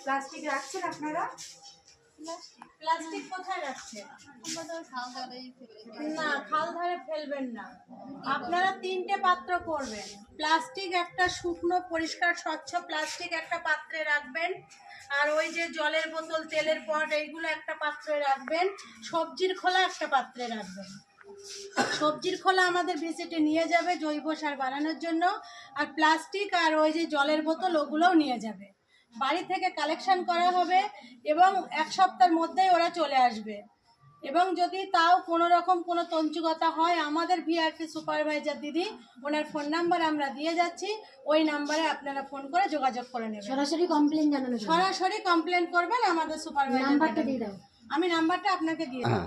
Plastic রাখছেন আপনারা? Plastic কোথায় রাখছেন? না, খাল ধারে ফেলবেন না। আপনারা 3টে পাত্র করবেন। প্লাস্টিক একটা শুকনো পরিষ্কার স্বচ্ছ প্লাস্টিক একটা পাত্রে রাখবেন, আর ওই যে জলের বোতল, তেলের পট, এইগুলো একটা পাত্রে রাখবেন। সবজির খোলা একটা পাত্রে রাখবেন। সবজির খোলা আমাদের ভিজিটে নিয়ে যাবে জৈব সার বানানোর জন্য, আর প্লাস্টিক আর ওই যে জলের বোতল ওগুলোও নিয়ে যাবে। বাড়ি থেকে কালেকশন করা হবে এবং 1 সপ্তাহের মধ্যেই ওরা চলে আসবে। এবং যদি তাও কোনো রকম কোনো তঞ্চুগতা হয়, আমাদের ভিআরপি সুপারভাইজার দিদি, ওনার ফোন নাম্বার আমরা দিয়ে যাচ্ছি, ওই নাম্বারে আপনারা ফোন করে যোগাযোগ করে নেবেন। সরাসরি কমপ্লেন জানানো, সরাসরি কমপ্লেন করবেন আমাদের সুপারভাইজার নাম্বারটা দিয়ে দাও। আমি নাম্বারটা আপনাকে দিয়ে দেব।